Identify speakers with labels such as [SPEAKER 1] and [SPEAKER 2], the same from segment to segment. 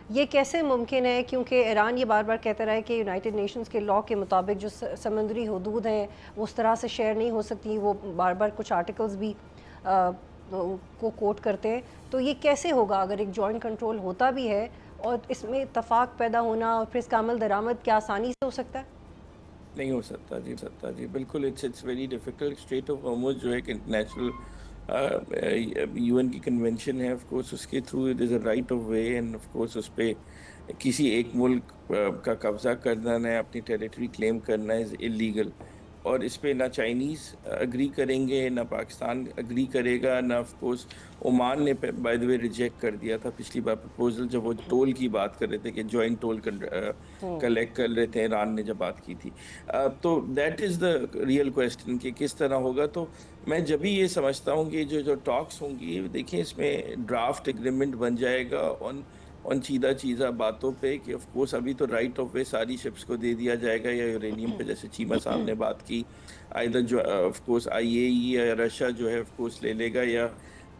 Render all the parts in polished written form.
[SPEAKER 1] ये कैसे मुमकिन है, क्योंकि ईरान ये बार-बार कहता रहा है कि यूनाइटेड नेशंस के लॉ के मुताबिक जो समुद्री हदूद हैं वो उस तरह से शेयर नहीं हो सकती। वो बार-बार कुछ आर्टिकल्स भी को कोट करते हैं। तो ये कैसे होगा अगर एक जॉइंट कंट्रोल होता भी है और इसमें इत्तफाक पैदा होना और फिर इसका अमल दरामद क्या आसानी से हो सकता है?
[SPEAKER 2] नहीं हो सकता जी, बिल्कुल it's very difficult. Straight of Hormuz जो है एक इंटरनेशनल यूएन की कन्वेंशन है, ऑफ कोर्स उसके through it is a right of way, and of course उस पे किसी एक मुल्क का कब्ज़ा करना, ना अपनी टेरिटरी क्लेम करना इज़ इल्लीगल। और इस पे ना चाइनीज़ एग्री करेंगे, ना पाकिस्तान एग्री करेगा, ना ऑफ कोर्स ओमान ने बाय द वे रिजेक्ट कर दिया था पिछली बार प्रपोज़ल, जब वो टोल की बात कर रहे थे कि जॉइंट टोल
[SPEAKER 1] हुँ।
[SPEAKER 2] कलेक्ट कर रहे थे, ईरान ने जब बात की थी। तो that is the real question कि किस तरह होगा। तो मैं जब भी ये समझता हूँ कि जो जो टॉक्स होंगी, देखिए इसमें ड्राफ्ट एग्रीमेंट बन जाएगा ऑन ऑन सीधा-चीज़ा बातों पे कि ऑफ कोर्स अभी तो राइट ऑफ वे सारी शिप्स को दे दिया जाएगा, या यूरेनियम पे जैसे चीमा साहब ने बात की, आइदर जो ऑफ कोर्स आईएई या रशिया जो है ऑफ कोर्स ले लेगा, या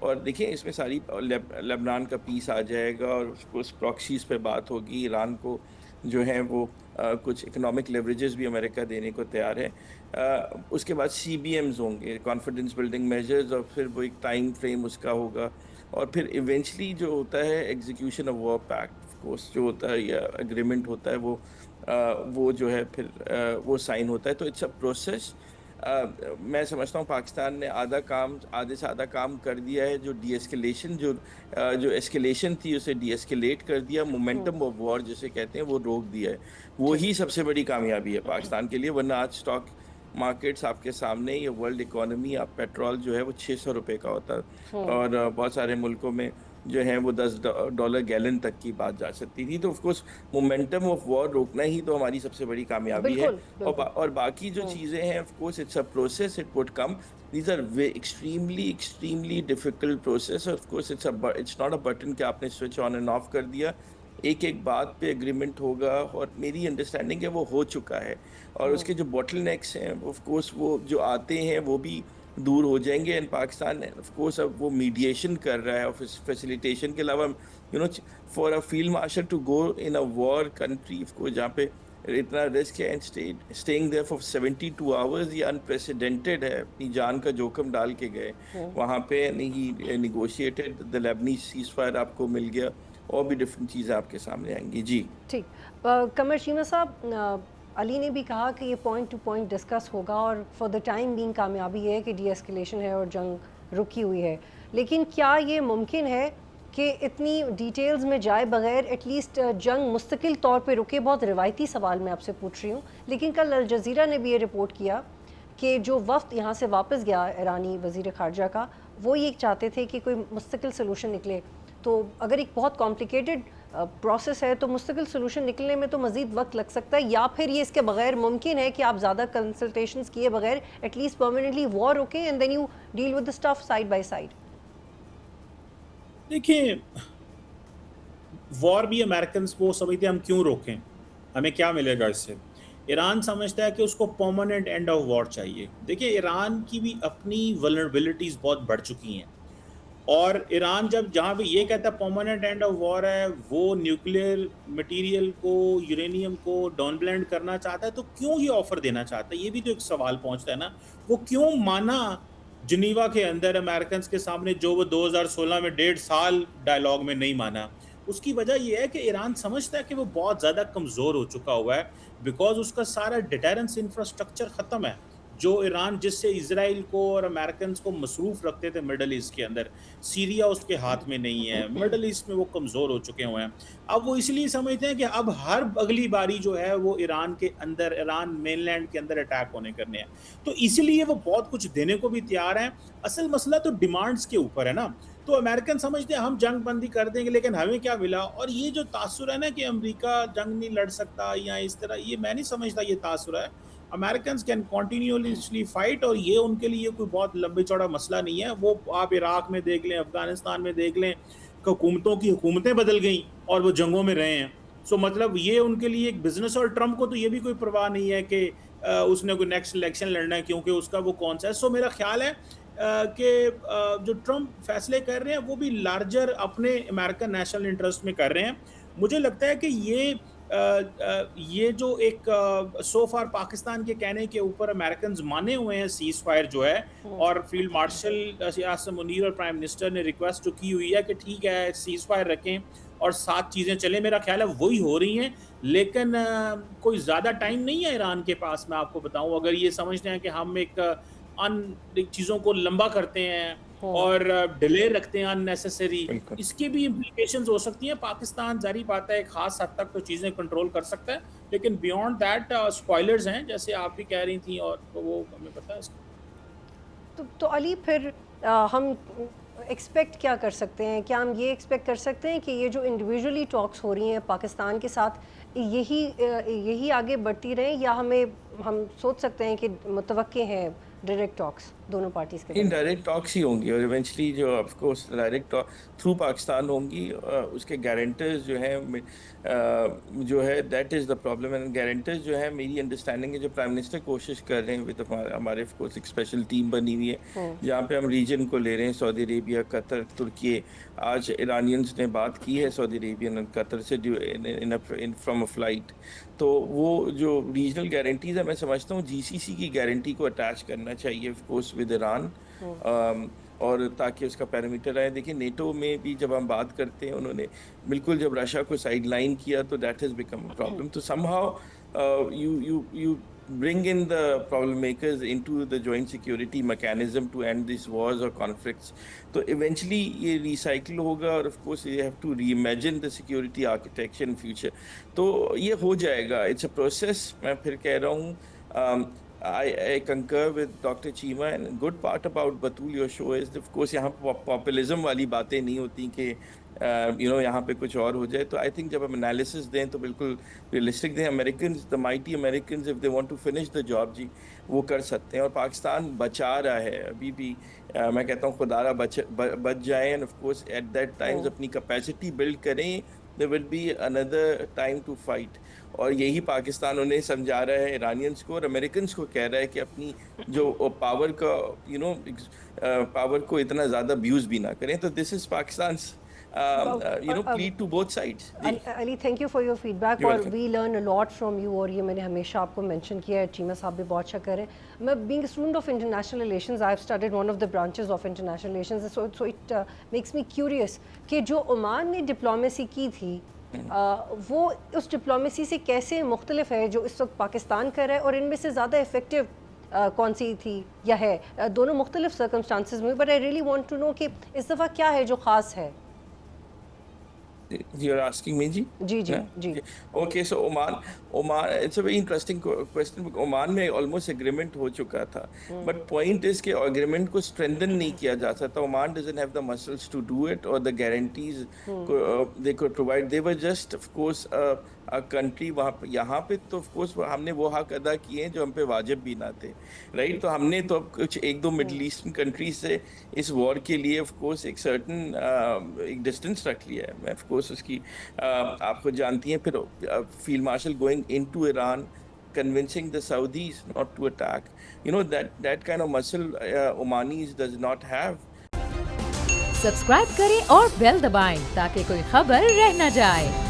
[SPEAKER 2] और देखिए इसमें सारी लेबनान का पीस आ जाएगा, और ऑफ कोर्स प्रॉक्सीज़ पे बात होगी। ईरान को जो है वो कुछ इकोनॉमिक लेवरेजेस भी अमेरिका देने को तैयार है। उसके बाद सीबीएम्स होंगे, कॉन्फिडेंस बिल्डिंग मेजर्स, और फिर वो एक टाइम फ्रेम उसका होगा, और फिर इवेंचुअली जो होता है execution of war pact, of course जो होता है या एग्रीमेंट होता है वो जो है फिर वो साइन होता है। तो इट्स अ प्रोसेस। मैं समझता हूँ पाकिस्तान ने आधे से आधा काम कर दिया है। जो डीएस्केलेशन जो एस्केलेशन थी उसे डीएस्केलेट कर दिया,
[SPEAKER 1] हुँ।
[SPEAKER 2] मोमेंटम ऑफ वॉर जिसे कहते हैं वो रोक दिया है। वो
[SPEAKER 1] ठीक।
[SPEAKER 2] ही सबसे बड़ी कामयाबी है पाकिस्तान के लिए, वरना आज स्टॉक मार्केट्स आपके सामने, ये वर्ल्ड इकोनॉमी, आप पेट्रोल जो है वो ₹600 का होता है,
[SPEAKER 1] हुँ।
[SPEAKER 2] और बहुत सारे मुल्कों में जो है वो $10 गैलन तक की बात जा सकती थी। तो of course momentum of war रोकना ही तो हमारी सबसे बड़ी कामयाबी है।
[SPEAKER 1] बिल्कुल, बिल्कुल।
[SPEAKER 2] और बाकी जो
[SPEAKER 1] हुँ।
[SPEAKER 2] चीज़ें हैं, of course it's a process, it would come. These are way extremely difficult process. Of course it's not a button कि आपने स्विच ऑन एंड ऑफ कर दिया। एक-एक बात पे एग्रीमेंट होगा, और मेरी अंडरस्टैंडिंग है वो हो चुका है। और
[SPEAKER 1] हुँ।
[SPEAKER 2] उसके जो बॉटलनेक्स हैं, ऑफ कोर्स वो जो आते हैं वो भी दूर हो जाएँगे, एंड पाकिस्तान ऑफ कोर्स अब वो मीडिएशन कर रहा है, और फैसिलिटेशन के अलावा you know for a field marshal to go in a war country, of course जहाँ पे इतना रिस्क है, and staying there for 72 hours, ये अनप्रेसिडेंटेड है। अपनी जान का जोखिम डाल के गए
[SPEAKER 1] हुँ।
[SPEAKER 2] वहाँ पे, नहीं नेगोशिएटेड द लेबनीज सीज़फायर आपको मिल गया, और भी डिफरेंट चीज़ें आपके सामने आएँगी। जी।
[SPEAKER 1] ठीक। कमर शीमा साहब, अली ने भी कहा कि ये पॉइंट टू पॉइंट डिस्कस होगा और फॉर द टाइम बीइंग कामयाबी है कि डी एस्केलेशन है और जंग रुकी हुई है। लेकिन क्या ये मुमकिन है कि इतनी डिटेल्स में जाए बगैर एटलीस्ट जंग मुस्तकिल तौर पे रुके? बहुत रिवायती सवाल मैं आपसे पूछ रही हूँ, लेकिन कल अल जज़ीरा ने भी ये रिपोर्ट किया कि जो वफ़्द यहाँ से वापस गया ईरानी वज़ीर ख़ारजा का, वो ये चाहते थे कि कोई मुस्तकिल सलूशन निकले। तो अगर एक बहुत कॉम्प्लिकेटेड प्रोसेस है तो मुस्तकिल सलूशन निकलने में तो मज़ीद वक्त लग सकता है, या फिर ये इसके बगैर मुमकिन है कि आप ज़्यादा कंसल्टेशंस किए बगैर एटलीस्ट परमानेंटली वॉर रोकें and then you deal with the stuff side by side?
[SPEAKER 3] देखिए, वॉर भी अमेरिकन वो समझते हैं हम क्यों रोकें, हमें क्या मिलेगा इससे। ईरान समझता है कि उसको परमानेंट एंड ऑफ वॉर चाहिए। देखिए, ईरान की भी अपनी वल्नरेबिलिटीज़ बहुत बढ़ चुकी हैं, और ईरान जब जहाँ पे ये कहता है परमानेंट एंड ऑफ वॉर है, वो न्यूक्लियर मटेरियल को, यूरेनियम को डाउन ब्लेंड करना चाहता है, तो क्यों ये ऑफर देना चाहता है? ये भी तो एक सवाल पहुंचता है ना। वो क्यों माना जिनीवा के अंदर अमेरिकन के सामने, जो वो 2016 में 1.5 साल डायलॉग में नहीं माना? उसकी वजह ये है कि ईरान समझता है कि वो बहुत ज़्यादा कमज़ोर हो चुका हुआ है, बिकॉज़ उसका सारा डिटेरेंस इंफ्रास्ट्रक्चर ख़त्म है। जो ईरान जिससे इज़राइल को और अमेरिकन्स को मसरूफ़ रखते थे मिडल ईस्ट के अंदर, सीरिया उसके हाथ में नहीं है, मिडल ईस्ट में वो कमज़ोर हो चुके हुए हैं। अब वो इसलिए समझते हैं कि अब हर अगली बारी जो है वो ईरान के अंदर, ईरान मेनलैंड के अंदर अटैक होने करने हैं। तो इसीलिए वो बहुत कुछ देने को भी तैयार हैं। असल मसला तो डिमांड्स के ऊपर है ना। तो अमेरिकन समझते हैं हम जंग बंदी कर देंगे, लेकिन हमें क्या मिला? और ये जो तासुर है ना कि अमेरिका जंग नहीं लड़ सकता या इस तरह, ये मैं नहीं समझता ये तासुर है। अमेरिकन कैन कंटिन्यूअसली फाइट, और ये उनके लिए कोई बहुत लंबे चौड़ा मसला नहीं है। वो आप इराक में देख लें, अफगानिस्तान में देख लें, हुकूमतों की हुकूमतें बदल गई और वो जंगों में रहे हैं। सो मतलब ये उनके लिए एक बिजनेस। और ट्रंप को तो ये भी कोई परवाह नहीं है कि उसने कोई नेक्स्ट इलेक्शन लड़ना है, क्योंकि उसका वो कौन सा है। सो मेरा ख्याल है कि जो ट्रंप फैसले कर रहे हैं वो भी लार्जर अपने अमेरिकन नेशनल इंटरेस्ट में कर रहे हैं। मुझे लगता है कि ये जो एक सो फार पाकिस्तान के कहने के ऊपर अमेरिकन्स माने हुए हैं सीज़ फायर जो है, और फील्ड मार्शल आसिम मुनीर और प्राइम मिनिस्टर ने रिक्वेस्ट जो की हुई है कि ठीक है सीज़ फायर रखें और साथ चीज़ें चलें, मेरा ख्याल है वही हो रही हैं। लेकिन कोई ज़्यादा टाइम नहीं है ईरान के पास, मैं आपको बताऊँ। अगर ये समझते हैं कि हम एक चीज़ों को लंबा करते हैं और डिले रखते हैं अननेसेसरी,
[SPEAKER 2] बिल्कुल।
[SPEAKER 3] इसकी भी इम्प्लीकेशंस हो सकती हैं। पाकिस्तान ज़ाहिर बात है एक ख़ास हद तक तो चीज़ें कंट्रोल कर सकता है, लेकिन बियॉन्ड दैट स्पॉयलर्स हैं, जैसे आप भी कह रही थी, और तो वो हमें पता है इसका।
[SPEAKER 1] तो अली फिर हम एक्सपेक्ट क्या कर सकते हैं? क्या हम ये एक्सपेक्ट कर सकते हैं कि ये जो इंडिविजुअली टॉक्स हो रही हैं पाकिस्तान के साथ, यही आगे बढ़ती रहें, या हम सोच सकते हैं कि मुतवक्के हैं डायरेक्ट टॉक्स दोनों पार्टीज़ के दरमियान?
[SPEAKER 2] इनडायरेक्ट टॉक्स ही होंगी और इवेंचुअली जो of course direct through Pakistan होंगी। उसके गारंटर्स जो हैं जो है that is the problem. And guarantors जो है, मेरी अंडरस्टैंडिंग है, जो प्राइम मिनिस्टर कोशिश कर रहे हैं विद हमारे ऑफ कोर्स एक स्पेशल टीम बनी हुई है जहाँ पे हम रीजन को ले रहे हैं, सऊदी अरेबिया, कतर, तुर्की। आज ईरानियंस ने बात की है सऊदी अरेबियन और कतर से इन फ्रॉम अ फ्लाइट। तो वो जो रीजनल गारंटीज़ है, मैं समझता हूँ जीसीसी की गारंटी को अटैच करना चाहिए ऑफ कोर्स विद ईरान, और ताकि उसका पैरामीटर आए। देखिए नेटो में भी जब हम बात करते हैं, उन्होंने बिल्कुल जब रशिया को साइडलाइन किया तो that has become a problem. तो somehow you bring in the problem makers into the joint security mechanism to end these wars or conflicts. तो eventually ये recycle होगा, और of course you have to reimagine the security architecture in future. तो ये हो जाएगा, it's a process। मैं फिर कह रहा हूँ, I concur with Dr. Cheema, and good part about Batul your show is of course यहाँ populism वाली बातें नहीं होती कि यहाँ पे कुछ और हो जाए। तो आई थिंक जब हम एनालिसिस दें तो बिल्कुल रियलिस्टिक दें। Americans, the mighty Americans, if they want to finish the job जी, वो कर सकते हैं। और पाकिस्तान बचा रहा है अभी भी। मैं कहता हूँ खुदारा बच जाए, and of course at that times अपनी कैपेसिटी बिल्ड करें, there will be another time to fight. और यही पाकिस्तान उन्हें समझा रहा है, ईरानियंस को और अमेरिकन्स को कह रहा है कि अपनी जो पावर का पावर को इतना ज़्यादा अब्यूज़ भी ना करें। तो this is Pakistan plea to both sides।
[SPEAKER 1] Ali, thank you for your feedback,
[SPEAKER 2] You're
[SPEAKER 1] और
[SPEAKER 2] welcome।
[SPEAKER 1] We learn a lot from you, और ये मैंने हमेशा आपको मेंशन किया है। चीमा साहब भी बहुत अच्छा करें। मैं being student of international relations, I have studied one of the branches of international relations, so it makes me curious कि जो ओमान ने डिप्लोमेसी की थी, वो उस डिप्लोमेसी से कैसे मुख्तलिफ है जो इस वक्त पाकिस्तान कर रहा है, और इनमें से ज़्यादा इफेक्टिव कौन सी थी या है? दोनों मुख्तलिफ सर्कमस्टांसिस में, but I really want to know कि इस दफ़ा क्या है जो ख़ास है।
[SPEAKER 2] You're asking me, जी?
[SPEAKER 1] जी जी
[SPEAKER 2] Yeah?
[SPEAKER 1] जी।
[SPEAKER 2] Okay, so Oman, it's a very interesting question. Oman में ऑलमोस्ट एग्रीमेंट हो चुका था, बट पॉइंट इज कि एग्रीमेंट को स्ट्रेंथन नहीं किया जा सकता। Oman doesn't have the muscles to do it, और the guarantees they could provide, they were just of course a country. यहाँ पे तो ऑफ कोर्स हमने वो हक अदा किए हैं जो हम पे वाजिब भी ना थे, राइट? तो हमने तो अब कुछ एक दो मिडल ईस्टर्न कंट्रीज से इस वॉर के लिए ऑफ कोर्स एक सर्टन एक डिस्टेंस रख लिया है। ऑफ कोर्स उसकी आप खुद जानती हैं। फिर field marshal going into Iran, convincing the Saudis not to attack, that kind of muscle Omanis does not have।
[SPEAKER 4] Subscribe करें और बेल दबाएं ताकि कोई खबर रह न जाए।